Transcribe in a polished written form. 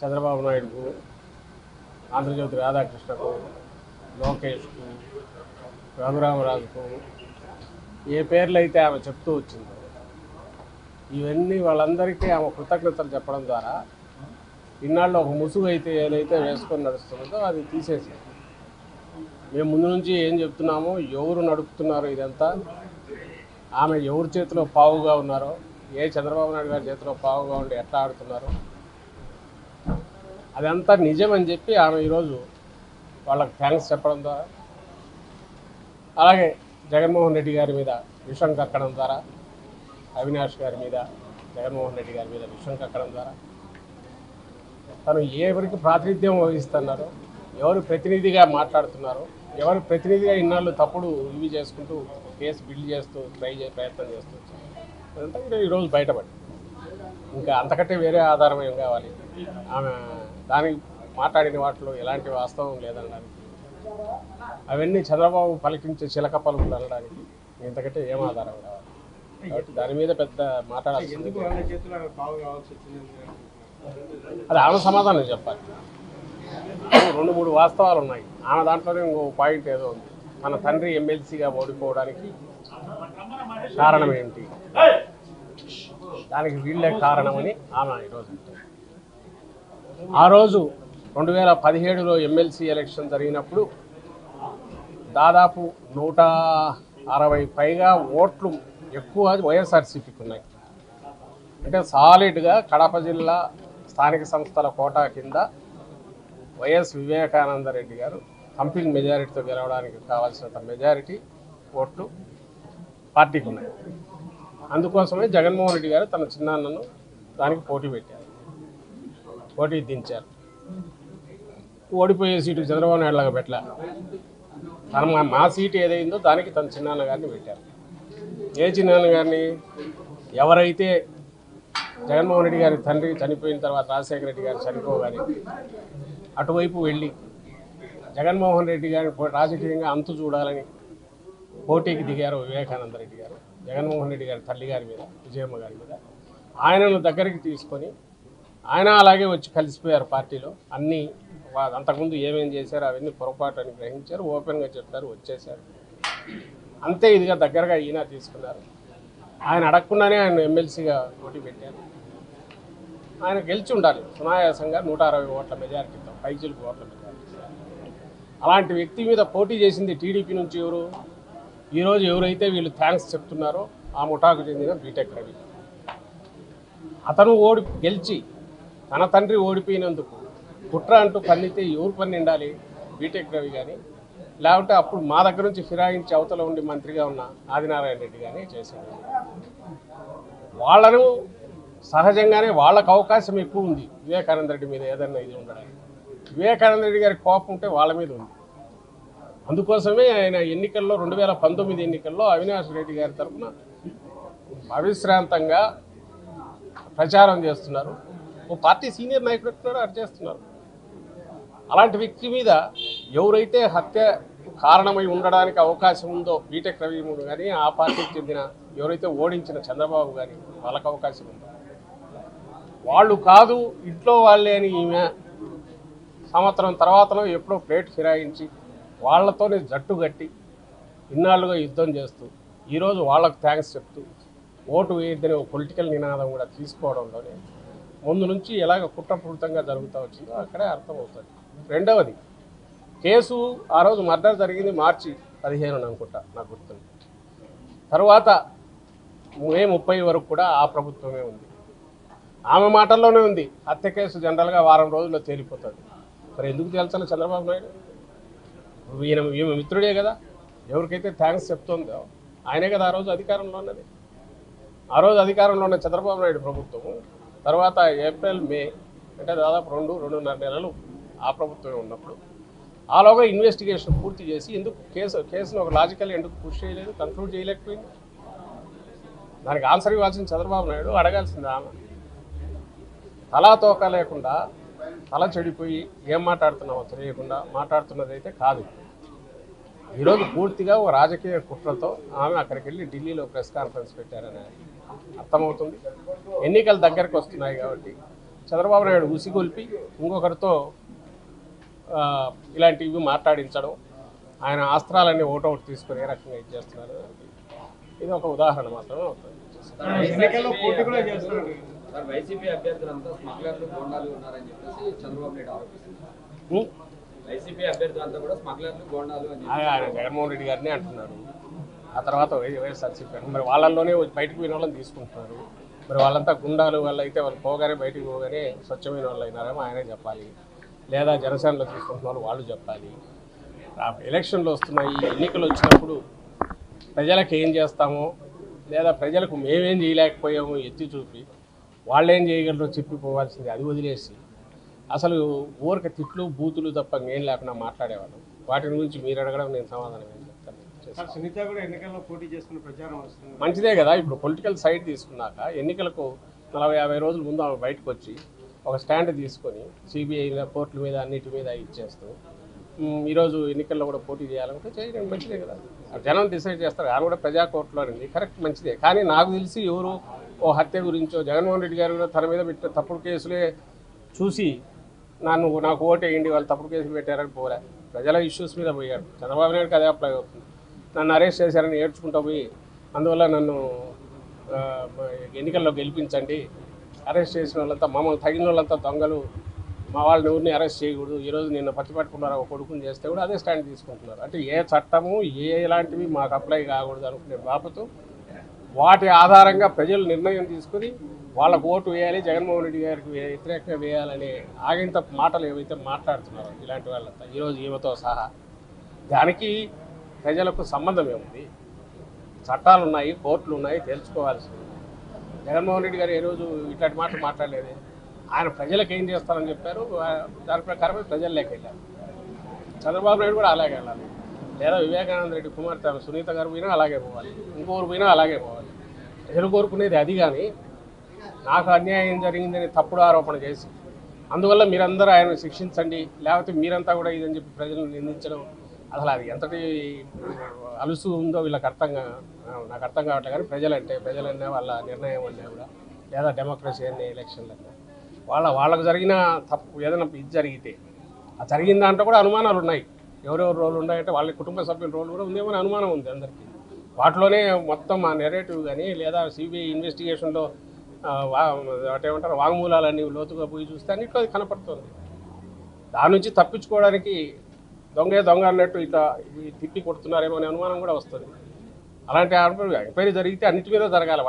చంద్రబాబు నాయుడుకు, ఆంధ్రజ్యోతి రాధాకృష్ణకు, లోకేష్కు, రఘురామరాజుకు ఏ పేర్లు అయితే ఆమె చెప్తూ వచ్చిందో ఇవన్నీ వాళ్ళందరికీ ఆమె కృతజ్ఞతలు చెప్పడం ద్వారా ఇన్నాళ్ళు ఒక ముసుగు అయితే ఏదైతే వేసుకొని నడుస్తుందో అది తీసేసి మేము ముందు నుంచి ఏం చెప్తున్నామో ఎవరు నడుపుతున్నారో ఇదంతా, ఆమె ఎవరి చేతిలో పావుగా ఉన్నారో, ఏ చంద్రబాబు నాయుడు గారి చేతిలో పావుగా ఉండి ఎట్లా ఆడుతున్నారో అదంతా నిజమని చెప్పి ఆమె ఈరోజు వాళ్ళకి థ్యాంక్స్ చెప్పడం ద్వారా, అలాగే జగన్మోహన్ రెడ్డి గారి మీద విషం కక్కడం ద్వారా, అవినాష్ గారి మీద జగన్మోహన్ రెడ్డి గారి మీద విషం కక్కడం ద్వారా తను ఎవరికి ప్రాతినిధ్యం వహిస్తున్నారో, ఎవరు ప్రతినిధిగా మాట్లాడుతున్నారో, ఎవరు ప్రతినిధిగా ఇన్నాళ్ళు తప్పుడు ఇవి చేసుకుంటూ కేసు బిల్డ్ చేస్తూ ప్రయత్నం చేస్తూ అదంతా ఈరోజు బయటపడి ఇంకా అంతకంటే వేరే ఆధారం ఏం కావాలి? ఆమె దానికి మాట్లాడిన వాటిలో ఎలాంటి వాస్తవం లేదనడానికి, అవన్నీ చంద్రబాబు పలికించే చిలక పలుకులు అనడానికి ఇంతకంటే ఏం ఆధారం కావాలి? కాబట్టి దాని మీద పెద్ద మాట్లాడాల్సింది అది ఆమె సమాధానం చెప్పాలి. 2-3 వాస్తవాలు ఉన్నాయి. ఆమె దాంట్లోనే ఇంకో పాయింట్ ఏదో ఉంది. మన తండ్రి ఎమ్మెల్సీగా ఓడిపోవడానికి కారణం ఏంటి, దానికి వీళ్ళే కారణమని ఆమె ఈరోజు ఆ రోజు 2017లో ఎమ్మెల్సీ ఎలక్షన్ జరిగినప్పుడు దాదాపు 160 పైగా ఓట్లు ఎక్కువ వైఎస్ఆర్సీపీకి ఉన్నాయి. అంటే సాలిడ్గా కడప జిల్లా స్థానిక సంస్థల కోటా కింద వైఎస్ వివేకానంద రెడ్డి గారు కంప్లీట్ మెజారిటీతో గెలవడానికి కావాల్సినంత మెజారిటీ ఓట్లు పార్టీకి ఉన్నాయి. అందుకోసమే జగన్మోహన్ రెడ్డి గారు తన చిన్నాన్నను దానికి పోటీ దించారు. ఓడిపోయే సీటు చంద్రబాబు నాయుడు లాగా పెట్టలే. మా సీటు ఏదైందో దానికి తన చిన్నాన్న గారిని పెట్టారు. ఏ చిన్నాన్న గారిని? ఎవరైతే జగన్మోహన్ రెడ్డి గారి తండ్రి చనిపోయిన తర్వాత రాజశేఖర రెడ్డి గారు చనిపోగానే అటువైపు వెళ్ళి జగన్మోహన్ రెడ్డి గారిని రాజకీయంగా అంతు చూడాలని పోటీకి దిగారు వివేకానంద రెడ్డి గారు జగన్మోహన్ రెడ్డి గారి తల్లి గారి మీద, విజయమ్మ గారి మీద. ఆయనను దగ్గరికి తీసుకొని ఆయన అలాగే వచ్చి కలిసిపోయారు పార్టీలో. అన్నీ అంతకుముందు ఏమేం చేశారో అవన్నీ పొరపాటు అని గ్రహించారు, ఓపెన్గా చెప్పారు, వచ్చేశారు. అంతే ఇదిగా దగ్గరగా ఈయన తీసుకున్నారు. ఆయన అడగకుండానే ఆయన ఎమ్మెల్సీగా పోటీ పెట్టారు. ఆయన గెలిచి ఉండాలి సునాయాసంగా 160 ఓట్ల మెజారిటీతో, పైచిలకు ఓట్ల మెజారిటీ. అలాంటి వ్యక్తి మీద పోటీ చేసింది టీడీపీ నుంచి ఎవరు? ఈరోజు ఎవరైతే వీళ్ళు థ్యాంక్స్ చెప్తున్నారో ఆ ముఠాకు చెందిన బీటెక్ రవి. అతను గెలిచి తన తండ్రి ఓడిపోయినందుకు కుట్ర అంటూ పన్నితే ఎవరు పన్నిండాలి? బీటెక్ రవి కానీ, లేకుంటే అప్పుడు మా దగ్గర నుంచి ఫిరాయించి అవతల ఉండి మంత్రిగా ఉన్న ఆదినారాయణ రెడ్డి కానీ చేశారు. వాళ్ళను సహజంగానే వాళ్ళకు అవకాశం ఎక్కువ ఉంది వివేకానంద రెడ్డి మీద ఏదన్నా ఇది ఉండడానికి. వివేకానంద రెడ్డి గారి కోపం ఉంటే వాళ్ళ మీద ఉంది. అందుకోసమే ఆయన ఎన్నికల్లో 2019 ఎన్నికల్లో అవినాష్ రెడ్డి గారి తరఫున అవిశ్రాంతంగా ప్రచారం చేస్తున్నారు. ఓ పార్టీ సీనియర్ నాయకుడు ఎట్టున్నారో అది చేస్తున్నారు. అలాంటి వ్యక్తి మీద ఎవరైతే హత్య కారణమై ఉండడానికి అవకాశం ఉందో బీటెక్ రవి కానీ, ఆ పార్టీకి చెందిన ఎవరైతే ఓడించిన చంద్రబాబు కానీ వాళ్ళకు అవకాశం ఉందో, వాళ్ళు కాదు ఇంట్లో వాళ్ళే అని ఈమె సంవత్సరం తర్వాతలో ఎప్పుడో ప్లేట్ ఫిరాయించి వాళ్లతోనే జట్టు కట్టి ఇన్నాళ్ళుగా యుద్ధం చేస్తూ ఈరోజు వాళ్ళకు థ్యాంక్స్ చెప్తూ ఓటు వేయద్దని ఒక పొలిటికల్ నినాదం కూడా తీసుకోవడంలోనే ముందు నుంచి ఎలాగ కుట్రపూరితంగా జరుగుతూ వచ్చిందో అక్కడే అర్థమవుతుంది. రెండవది, కేసు ఆ రోజు మర్డర్ జరిగింది మార్చి 15 అనుకుంటా, నాకు గుర్తుంది. తర్వాత మే 30 వరకు కూడా ఆ ప్రభుత్వమే ఉంది. ఆమె మాటల్లోనే ఉంది హత్య కేసు జనరల్గా వారం రోజుల్లో తేలిపోతుంది. మరి ఎందుకు తేల్చాలి చంద్రబాబు నాయుడు? ఈమె మిత్రుడే కదా, ఎవరికైతే థ్యాంక్స్ చెప్తుందో ఆయనే కదా ఆ రోజు అధికారంలో ఉన్నది. ఆ రోజు అధికారంలో ఉన్న చంద్రబాబు నాయుడు ప్రభుత్వము తర్వాత ఏప్రిల్ మే అంటే దాదాపు 2-2.5 నెలలు ఆ ప్రభుత్వమే ఉన్నప్పుడు ఆలోగా ఇన్వెస్టిగేషన్ పూర్తి చేసి ఎందుకు కేసును ఒక లాజికల్ ఎందుకు పుష్ చేయలేదు, కన్క్లూడ్ చేయలేకపోయింది? దానికి ఆన్సర్ ఇవ్వాల్సిన చంద్రబాబు నాయుడు, అడగాల్సింది ఆమె. తలా తోక లేకుండా తల చెడిపోయి ఏం మాట్లాడుతున్నామో తెలియకుండా మాట్లాడుతున్నది అయితే కాదు. ఈరోజు పూర్తిగా ఒక రాజకీయ కుట్రతో ఆమె అక్కడికి వెళ్ళి ఢిల్లీలో ప్రెస్ కాన్ఫరెన్స్ పెట్టారని అర్థమవుతుంది. ఎన్నికలు దగ్గరికి వస్తున్నాయి కాబట్టి చంద్రబాబు నాయుడు ఉసిగొల్పి ఇంకొకరితో ఇలాంటివి మాట్లాడించడం, ఆయన అస్త్రాలన్నీ ఒకటొకటి తీసుకొని ఏ రకంగా ఇది చేస్తున్నారు, ఇది ఒక ఉదాహరణ మాత్రమే అవుతుంది. వైసీపీ అభ్యర్థులంతా స్మగ్లర్లు గోండాలు ఉన్నారని చెప్పేసి చంద్రబాబు నాయుడు ఆరోపిస్తున్నారు. వైసీపీ అభ్యర్థులంతా కూడా స్మగ్లర్లు గోండాలు అని ఆయన జగన్మోహన్ రెడ్డి గారిని అంటున్నారు. ఆ తర్వాత వైఎస్ఆర్సీపీ మరి వాళ్ళల్లోనే బయటకు పోయిన వాళ్ళని తీసుకుంటున్నారు. మరి వాళ్ళంతా గుండాలు వాళ్ళు అయితే వాళ్ళు పోగానే బయటికి పోగానే స్వచ్ఛమైన వాళ్ళు అయినారేమో ఆయనే చెప్పాలి, లేదా జనసేనలో తీసుకుంటున్న వాళ్ళు చెప్పాలి. ఎలక్షన్లు వస్తున్నాయి, ఎన్నికలు వచ్చినప్పుడు ప్రజలకు ఏం చేస్తామో లేదా ప్రజలకు మేమేం చేయలేకపోయామో ఎత్తి చూపి వాళ్ళేం చేయగలరో చెప్పిపోవాల్సింది, అది వదిలేసి అసలు ఊరిక తిట్లు బూతులు తప్ప ఏం లేకుండా మాట్లాడేవాళ్ళం. వాటి గురించి మీరు అడగడం నేను సమాధానం ఏం చెప్తాను. సునీత కూడా ఎన్నికల్లో పోటీ చేస్తున్న ప్రచారం వస్తుంది. మంచిదే కదా. ఇప్పుడు పొలిటికల్ సైడ్ తీసుకున్నాక ఎన్నికలకు 40-50 రోజుల ముందు ఆమె బయటకు వచ్చి ఒక స్టాండ్ తీసుకొని సిబిఐ కోర్టుల మీద అన్నిటి మీద ఇచ్చేస్తూ ఈరోజు ఎన్నికల్లో కూడా పోటీ చేయాలంటే చేయడం మంచిదే కదా. జనం డిసైడ్ చేస్తారు. ఆయన కూడా ప్రజా కోర్టులో ఉంది, కరెక్ట్, మంచిదే. కానీ నాకు తెలిసి ఎవరు ఓ హత్య గురించో జగన్మోహన్ రెడ్డి గారు కూడా తన మీద పెట్టిన తప్పుడు కేసులే చూసి నాకు ఓటు వేయండి వాళ్ళు తప్పుడు కేసులు పెట్టారని పోలే, ప్రజల ఇష్యూస్ మీద పోయాడు. చంద్రబాబు నాయుడుకి అదే అప్లై అవుతుంది. నన్ను అరెస్ట్ చేశారని ఏడ్చుకుంటూ పోయి అందువల్ల నన్ను ఎన్నికల్లో గెలిపించండి, అరెస్ట్ చేసిన వాళ్ళంతా మమ్మల్ని తగిన వాళ్ళంతా దొంగలు, మా వాళ్ళని ఎవరిని అరెస్ట్ చేయకూడదు, ఈరోజు నిన్న పట్టుకున్నారు ఒక కొడుకుని చేస్తే కూడా అదే స్టాండ్ తీసుకుంటున్నారు. అంటే ఏ చట్టము ఎలాంటివి మాకు అప్లై కాకూడదు అనుకునే బాబుతో వాటి ఆధారంగా ప్రజలు నిర్ణయం తీసుకుని వాళ్ళకు ఓటు వేయాలి, జగన్మోహన్ రెడ్డి గారికి వ్యతిరేకంగా వేయాలనే ఆగింత మాటలు ఏవైతే మాట్లాడుతున్నారో ఇలాంటి వాళ్ళంతా ఈరోజు ఈమెతో సహా, దానికి ప్రజలకు సంబంధం ఏముంది? చట్టాలు ఉన్నాయి, కోర్టులు ఉన్నాయి, తెలుసుకోవాల్సింది. జగన్మోహన్ రెడ్డి గారు ఏ రోజు ఇట్లాంటి మాటలు మాట్లాడలేదు. ఆయన ప్రజలకు ఏం చేస్తారని చెప్పారు, దాని ప్రకారమే ప్రజల్లోకి వెళ్ళారు. చంద్రబాబు నాయుడు కూడా అలాగే వెళ్ళాలి, లేదా వివేకానంద రెడ్డి కుమార్తె సునీత గారు పోయినా అలాగే పోవాలి, ఇంకొకరు పోయినా అలాగే పోవాలి. ప్రజలు కోరుకునేది అది. కానీ నాకు అన్యాయం జరిగిందని తప్పుడు ఆరోపణ చేసి అందువల్ల మీరందరూ ఆయన శిక్షించండి, లేకపోతే మీరంతా కూడా ఇదని చెప్పి ప్రజలను నిందించడం, అసలు అది ఎంతటి అలుసు ఉందో వీళ్ళకి నాకు అర్థం కావట్లేదు. కానీ ప్రజలన్నా వాళ్ళ నిర్ణయం అన్నా కూడా, లేదా డెమోక్రసీ అనే ఎలక్షన్లు అన్నా వాళ్ళకు జరిగిన తప్పు ఏదైనా ఇది జరిగితే ఆ జరిగిన దాంట్లో కూడా అనుమానాలు ఉన్నాయి. ఎవరెవరు రోలు ఉన్నాయంటే వాళ్ళ కుటుంబ సభ్యుల రోలు కూడా ఉందేమో అనుమానం ఉంది అందరికీ. వాటిలోనే మొత్తం ఆ నెరేటివ్ కానీ లేదా సిబిఐ ఇన్వెస్టిగేషన్లో ఏమంటారు వాంగ్మూలాలన్నీ లోతుగా పోయి చూస్తే అన్నింటిలో అది కనపడుతుంది. దాని నుంచి తప్పించుకోవడానికి దొంగ అన్నట్టు ఇట్లా తిప్పి కొడుతున్నారేమో అనే అనుమానం కూడా వస్తుంది. అలాంటి ఎంక్వైరీ జరిగితే అన్నిటి మీద జరగాలి.